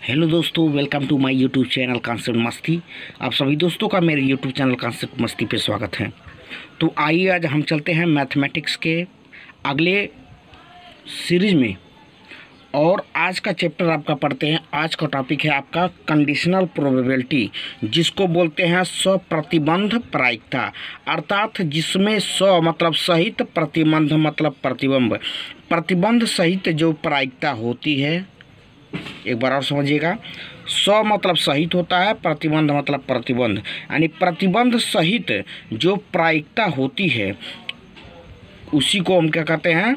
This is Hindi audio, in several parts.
हेलो दोस्तों, welcome to my YouTube channel concept मस्ती। आप सभी दोस्तों का मेरे यूट्यूब चैनल कॉन्सेप्ट मस्ती पे स्वागत है। तो आइए आज हम चलते हैं मैथमेटिक्स के अगले सीरीज में और आज का चैप्टर आपका पढ़ते हैं। आज का टॉपिक है आपका कंडीशनल प्रोबेबिलिटी, जिसको बोलते हैं स्वप्रतिबंध प्रायिकता, अर्थात जिसमें स्व मतलब सहित, प्रतिबंध मतलब प्रतिबंध, प्रतिबंध सहित जो प्रायिकता होती है। एक बार और समझिएगा, स्व मतलब सहित होता है, प्रतिबंध मतलब प्रतिबंध, यानी प्रतिबंध सहित जो प्रायिकता होती है उसी को हम क्या कहते हैं,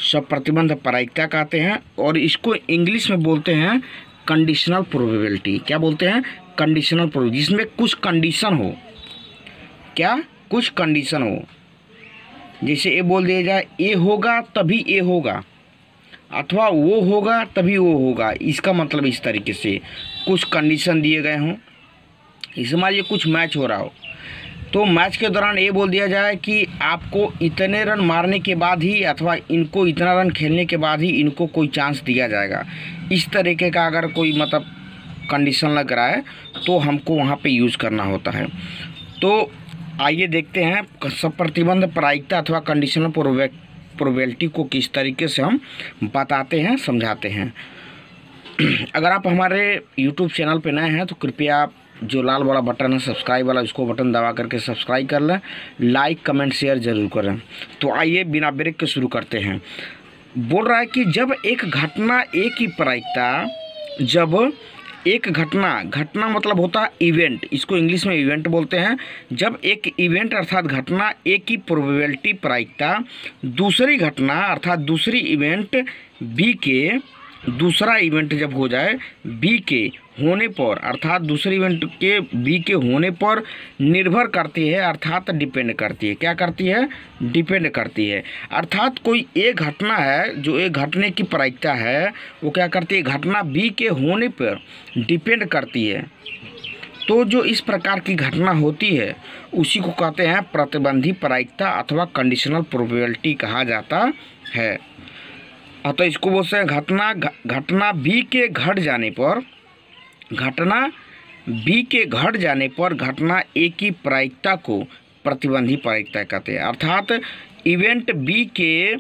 स्वप्रतिबंध प्रायिकता कहते हैं। और इसको इंग्लिश में बोलते हैं कंडीशनल प्रोबेबिलिटी। क्या बोलते हैं? कंडीशनल प्रोबेबिलिटी, जिसमें कुछ कंडीशन हो। क्या? कुछ कंडीशन हो। जैसे ये बोल दिया जाए ए होगा तभी ए होगा, अथवा वो होगा तभी वो होगा। इसका मतलब इस तरीके से कुछ कंडीशन दिए गए हों। इसमें मान लीजिए कुछ मैच हो रहा हो, तो मैच के दौरान ये बोल दिया जाए कि आपको इतने रन मारने के बाद ही, अथवा इनको इतना रन खेलने के बाद ही इनको कोई चांस दिया जाएगा। इस तरीके का अगर कोई मतलब कंडीशन लग रहा है तो हमको वहाँ पे यूज़ करना होता है। तो आइए देखते हैं स्वप्रतिबंध प्रायिकता अथवा कंडीशनल प्रोबेबिलिटी को किस तरीके से हम बताते हैं, समझाते हैं। अगर आप हमारे YouTube चैनल पे नए हैं तो कृपया आप जो लाल वाला बटन है सब्सक्राइब वाला, उसको बटन दबा करके सब्सक्राइब कर लें, लाइक कमेंट शेयर जरूर करें। तो आइए बिना ब्रेक के शुरू करते हैं। बोल रहा है कि जब एक घटना एक ही प्रायिकता, जब एक घटना मतलब होता है इवेंट, इसको इंग्लिश में इवेंट बोलते हैं। जब एक इवेंट अर्थात घटना एक ही प्रोबेबिलिटी प्रायिकता दूसरी घटना अर्थात दूसरी इवेंट बी के, दूसरा इवेंट जब हो जाए बी के होने पर, अर्थात दूसरे इवेंट के बी के होने पर निर्भर करती है, अर्थात डिपेंड करती है। क्या करती है? डिपेंड करती है। अर्थात कोई एक घटना है जो एक घटने की प्रायिकता है, वो क्या करती है? घटना बी के होने पर डिपेंड करती है। तो जो इस प्रकार की घटना होती है उसी को कहते हैं प्रतिबंधी प्रायिकता अथवा कंडीशनल प्रोबेबिलिटी कहा जाता है। तो इसको बोलते हैं घटना बी के घट जाने पर, घटना बी के घट जाने पर घटना ए की प्रायिकता को प्रतिबंधी प्रायिकता कहते हैं। अर्थात इवेंट बी के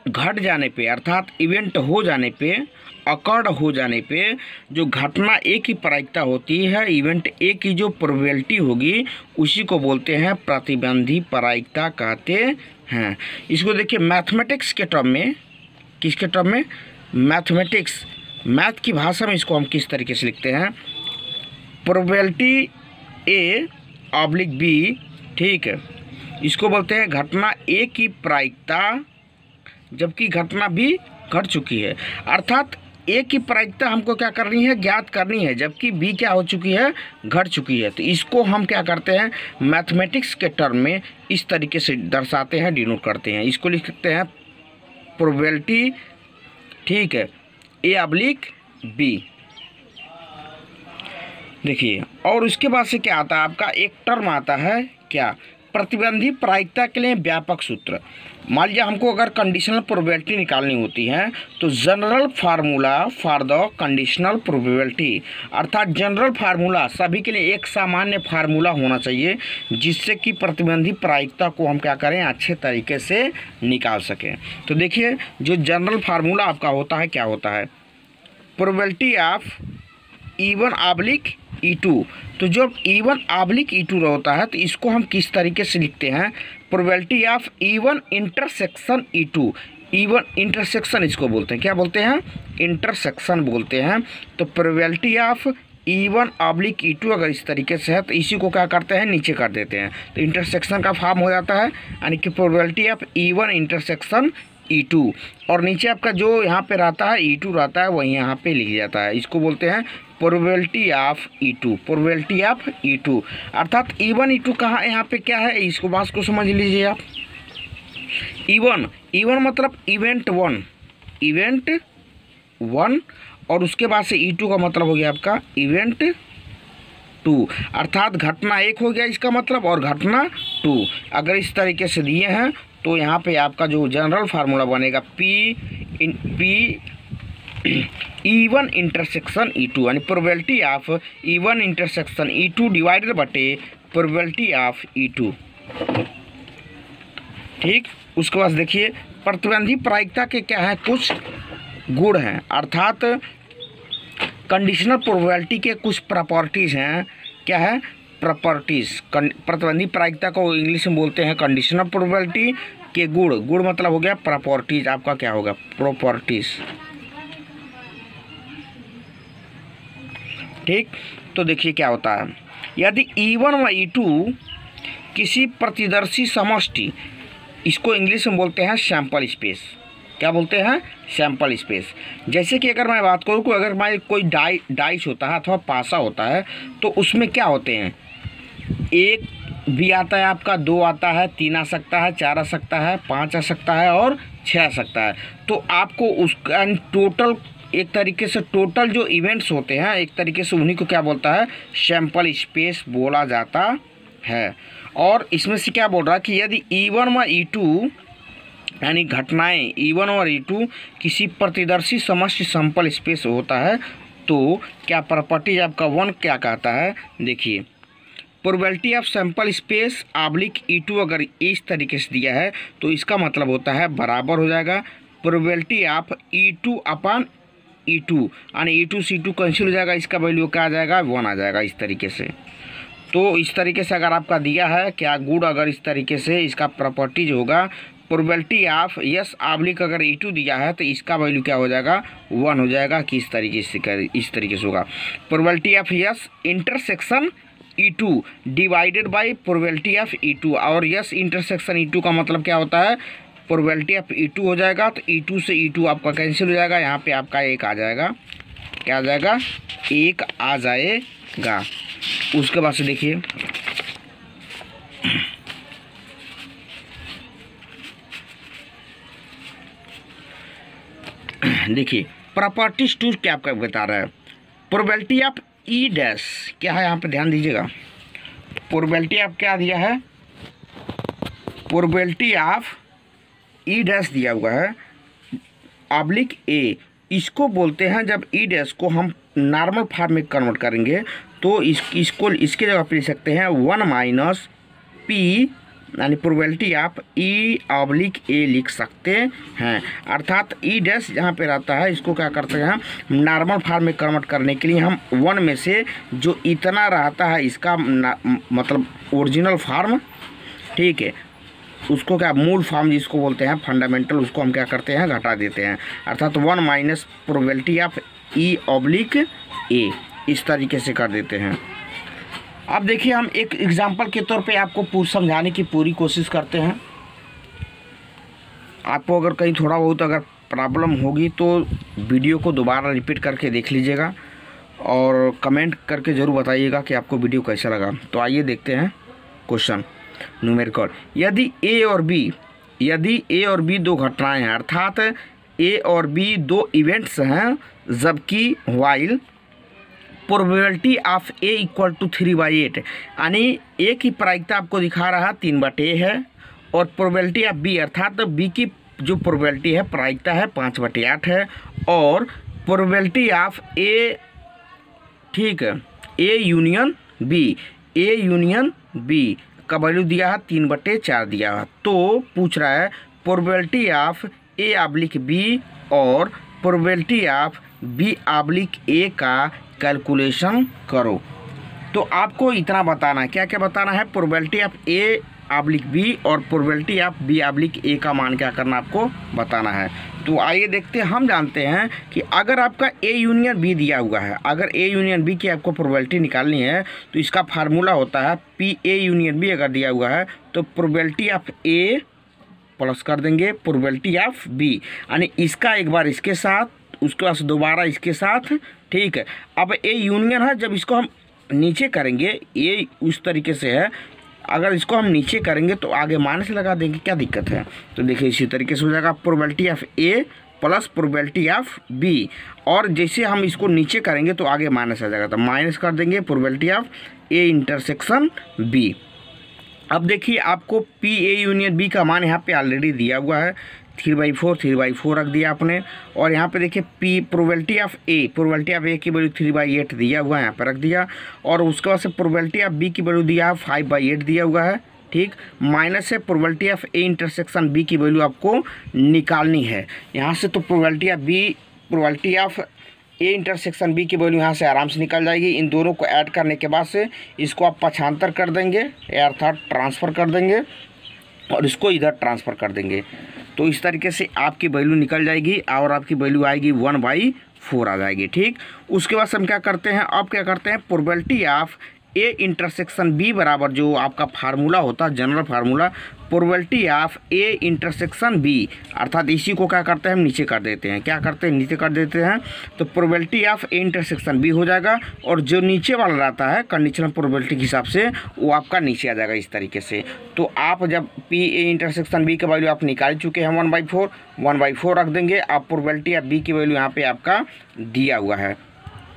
घट जाने पे, अर्थात इवेंट हो जाने पे, अकर्ड हो जाने पे जो घटना ए की प्रायिकता होती है, इवेंट ए की जो प्रोबेबिलिटी होगी उसी को बोलते हैं प्रतिबंधी प्रायिकता कहते हैं। इसको देखिए मैथमेटिक्स के टर्म में, किसके टर्म में? मैथमेटिक्स, मैथ की भाषा में इसको हम किस तरीके से लिखते हैं? प्रोबेबिलिटी ए ऑब्लिक बी, ठीक है, इसको बोलते हैं घटना ए की प्रायिकता जबकि घटना बी घट चुकी है। अर्थात ए की प्रायिकता हमको क्या करनी है? ज्ञात करनी है, जबकि बी क्या हो चुकी है? घट चुकी है। तो इसको हम क्या करते हैं? मैथमेटिक्स के टर्म में इस तरीके से दर्शाते हैं, डिनोट करते हैं। इसको लिखते हैं प्रोबेबिलिटी, ठीक है, ए ऑब्लिक बी। देखिए, और उसके बाद से क्या आता है? आपका एक टर्म आता है क्या? प्रतिबंधी प्रायिकता के लिए व्यापक सूत्र। मान लीजिए हमको अगर कंडीशनल प्रोबेबिलिटी निकालनी होती है तो general formula for the conditional probability, अर्थात जनरल फार्मूला, सभी के लिए एक सामान्य फार्मूला होना चाहिए जिससे कि प्रतिबंधी प्रायिकता को हम क्या करें? अच्छे तरीके से निकाल सकें। तो देखिए, जो जनरल फार्मूला आपका होता है क्या होता है? Probability of E1 oblique E2। तो जब E1 ऑब्लिक E2 होता है तो इसको हम किस तरीके से लिखते हैं? Probability of E1 intersection E2। E1 intersection इसको बोलते हैं। क्या बोलते हैं? इंटरसेक्शन बोलते हैं। तो probability of E1 oblique E2 अगर इस तरीके से है तो इसी को क्या करते हैं? नीचे कर देते हैं। तो इंटरसेक्शन का फॉर्म हो जाता है, यानी कि probability of E1 intersection E2, और नीचे आपका जो यहाँ पे रहता है E2 रहता है वही यहाँ पे लिख जाता है। इसको बोलते हैं probability of E2, probability of E2। अर्थात E1 E2 कहाँ, यहाँ पे क्या है? इसको बात को समझ लीजिए आप। E1 मतलब इवेंट वन, और उसके बाद से E2 का मतलब हो गया आपका इवेंट 2, अर्थात घटना एक हो गया इसका मतलब, और घटना 2 अगर इस तरीके से दिए हैं तो यहाँ पे आपका जो जनरल फार्मूला बनेगा P E1 इंटरसेक्शन E2 यानी probability of E1 intersection E2 divided बटे प्रोबेबिलिटी ऑफ E2। ठीक, उसके बाद देखिए प्रतिबंधी प्रायिकता के क्या है, कुछ गुण हैं, अर्थात कंडीशनल प्रोबेबिलिटी के कुछ प्रॉपर्टीज़ हैं। क्या है? प्रॉपर्टीज़। प्रतिबंधी प्रायिकता को इंग्लिश में बोलते हैं कंडीशनल प्रोबेबिलिटी के गुण। गुण मतलब हो गया प्रॉपर्टीज, आपका क्या होगा? प्रॉपर्टीज। ठीक, तो देखिए क्या होता है, यदि E1 व E2 किसी प्रतिदर्शी समष्टि, इसको इंग्लिश में बोलते हैं सैंपल स्पेस। क्या बोलते हैं? Sample space. जैसे कि अगर मैं बात करूँ कि अगर मैं कोई डाइस होता है अथवा पासा होता है, तो उसमें क्या होते हैं, एक भी आता है आपका, 2 आता है, 3 आ सकता है, 4 आ सकता है, 5 आ सकता है और 6 आ सकता है। तो आपको उसका टोटल, एक तरीके से टोटल जो इवेंट्स होते हैं, एक तरीके से उन्हीं को क्या बोलता है? सैंपल स्पेस बोला जाता है। और इसमें से क्या बोल रहा है कि यदि E1 व E2 यानी घटनाएं E1 और E2 किसी प्रतिदर्शी समष्टि सैंपल स्पेस होता है, तो क्या प्रॉपर्टी आपका 1 क्या कहता है? देखिए, probability of sample space oblique E2 अगर इस तरीके से दिया है तो इसका मतलब होता है बराबर हो जाएगा probability of E2 upon E2, यानी E2 C2 कैंसिल हो जाएगा, इसका वैल्यू क्या आ जाएगा? 1 आ जाएगा इस तरीके से। तो इस तरीके से अगर आपका दिया है क्या गुण, अगर इस तरीके से इसका प्रॉपर्टीज होगा प्रोबेबिलिटी ऑफ यस ऑब्लिक अगर E2 दिया है तो इसका वैल्यू क्या हो जाएगा? 1 हो जाएगा। कि इस तरीके से होगा probability of yes intersection E2 divided by probability of E2। और यस इंटरसेक्शन E2 का मतलब क्या होता है? प्रोबेबिलिटी ऑफ E2 हो जाएगा। तो E2 से E2 आपका कैंसिल हो जाएगा, यहाँ पे आपका 1 आ जाएगा। क्या आ जाएगा? 1 आ जाएगा। उसके बाद से देखिए प्रॉपर्टीज 2 क्या आपका बता रहा है? प्रोबेबिलिटी ऑफ E डैश क्या है, यहाँ पे ध्यान दीजिएगा। प्रोबेबिलिटी ऑफ क्या दिया है? प्रोबेबिलिटी ऑफ E डैश दिया हुआ है ऑब्लिक A। इसको बोलते हैं, जब E डैश को हम नॉर्मल फॉर्म में कन्वर्ट करेंगे तो इसके जगह पे लिख सकते हैं 1 माइनस P, यानी probability of E oblique A लिख सकते हैं। अर्थात E डैश जहाँ पे रहता है इसको क्या करते हैं, नॉर्मल फॉर्म में कन्वर्ट करने के लिए हम 1 में से जो इतना रहता है इसका मतलब ओरिजिनल फॉर्म, ठीक है, उसको क्या मूल फॉर्म जिसको बोलते हैं फंडामेंटल, उसको हम क्या करते हैं? घटा देते हैं। अर्थात 1 minus probability of E oblique A इस तरीके से कर देते हैं। अब देखिए हम एक एग्जांपल के तौर पे आपको समझाने की पूरी कोशिश करते हैं। आपको अगर कहीं थोड़ा बहुत अगर प्रॉब्लम होगी तो वीडियो को दोबारा रिपीट करके देख लीजिएगा और कमेंट करके ज़रूर बताइएगा कि आपको वीडियो कैसा लगा। तो आइए देखते हैं क्वेश्चन न्यूमेरिकल। यदि A और B 2 घटनाएं हैं, अर्थात A और B 2 इवेंट्स हैं, जबकि while probability of A equal to 3/8, यानी A की प्रायिकता आपको दिखा रहा 3/8 है और प्रोबेबिलिटी ऑफ B अर्थात B की जो प्रोबेबिलिटी है प्रायिकता है 5/8 है और प्रोबेबिलिटी ऑफ A, ठीक है, A यूनियन B का वैल्यू दिया है 3/4 दिया है। तो पूछ रहा है probability of A oblique B और probability of B oblique A का कैलकुलेशन करो। तो आपको इतना बताना, क्या क्या बताना है? Probability of A oblique B और probability of B oblique A का मान क्या करना आपको बताना है। तो आइए देखते हैं। हम जानते हैं कि अगर आपका A यूनियन B दिया हुआ है, अगर A यूनियन B की आपको प्रोबेबिलिटी निकालनी है तो इसका फार्मूला होता है PA यूनियन B। अगर दिया हुआ है तो प्रोबेबिलिटी ऑफ A प्लस कर देंगे प्रोबेबिलिटी ऑफ B, यानी इसका एक बार इसके साथ, उसके बाद दोबारा इसके साथ, ठीक है। अब A यूनियन है, जब इसको हम नीचे करेंगे, ये उस तरीके से है, अगर इसको हम नीचे करेंगे तो आगे माइनस लगा देंगे, क्या दिक्कत है? तो देखिए इसी तरीके से हो जाएगा probability of A plus probability of B, और जैसे हम इसको नीचे करेंगे तो आगे माइनस आ जाएगा, तो माइनस कर देंगे probability of A intersection B। अब देखिए आपको पी ए यूनियन बी का मान यहाँ पे ऑलरेडी दिया हुआ है, 3/4 रख दिया आपने। और यहाँ पे देखिए पी प्रोबेबिलिटी ऑफ ए की वैल्यू 3/8 दिया हुआ है, यहाँ पे रख दिया। और उसके बाद से प्रोबेबिलिटी ऑफ बी की वैल्यू दिया है 5/8 दिया हुआ है, ठीक। माइनस है probability of A intersection B की वैल्यू आपको निकालनी है यहाँ से। तो probability of A intersection B की वैल्यू यहाँ से आराम से निकल जाएगी। इन दोनों को ऐड करने के बाद से इसको आप पक्षांतर कर देंगे, अर्थात ट्रांसफ़र कर देंगे, और इसको इधर ट्रांसफ़र कर देंगे। तो इस तरीके से आपकी वैल्यू निकल जाएगी और आपकी वैल्यू आएगी 1/4 आ जाएगी, ठीक। उसके बाद हम क्या करते हैं, अब क्या करते हैं, probability of A intersection B बराबर जो आपका फार्मूला होता है, general formula, probability of A intersection B, अर्थात इसी को क्या करते हैं हम नीचे कर देते हैं, क्या करते हैं नीचे कर देते हैं। तो probability of A intersection B हो जाएगा, और जो नीचे वाला रहता है कंडीशनल प्रोबेबिलिटी के हिसाब से वो आपका नीचे आ जाएगा इस तरीके से। तो आप जब पी ए इंटरसेक्शन बी का वैल्यू आप निकाल चुके हैं 1/4 रख देंगे। आप प्रोबेबिलिटी ऑफ बी की वैल्यू यहाँ पे आपका दिया हुआ है,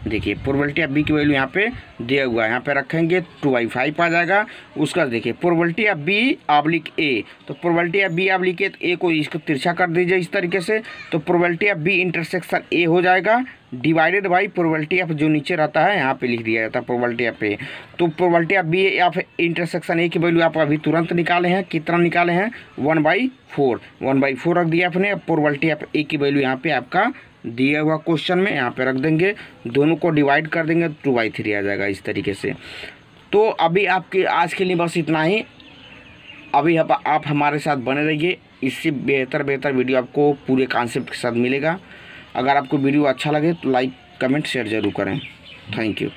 देखिए प्रोबेबिलिटी ऑफ बी की वैल्यू यहाँ पे दिया हुआ है, यहाँ पे रखेंगे 2/5 आ जाएगा। उसका देखिए probability of B oblique A, तो probability of B oblique A, तो ए को इसको तिरछा कर दीजिए इस तरीके से। तो probability of B intersection A हो जाएगा डिवाइडेड बाई प्रोबेबिलिटी ऑफ जो नीचे रहता है यहाँ पे लिख दिया जाता है प्रोबेबिलिटी ऑफ ए। तो probability of B of intersection A की वैल्यू आप अभी तुरंत निकाले हैं, कितना निकाले हैं 1/4 रख दिया आपने। प्रोबेबिलिटी ऑफ ए की वैल्यू यहाँ पे आपका दिया हुआ क्वेश्चन में यहाँ पे रख देंगे, दोनों को डिवाइड कर देंगे 2/3 आ जाएगा इस तरीके से। तो अभी आपके आज के लिए बस इतना ही। अभी आप हमारे साथ बने रहिए, इससे बेहतर वीडियो आपको पूरे कॉन्सेप्ट के साथ मिलेगा। अगर आपको वीडियो अच्छा लगे तो लाइक कमेंट शेयर ज़रूर करें। Thank you.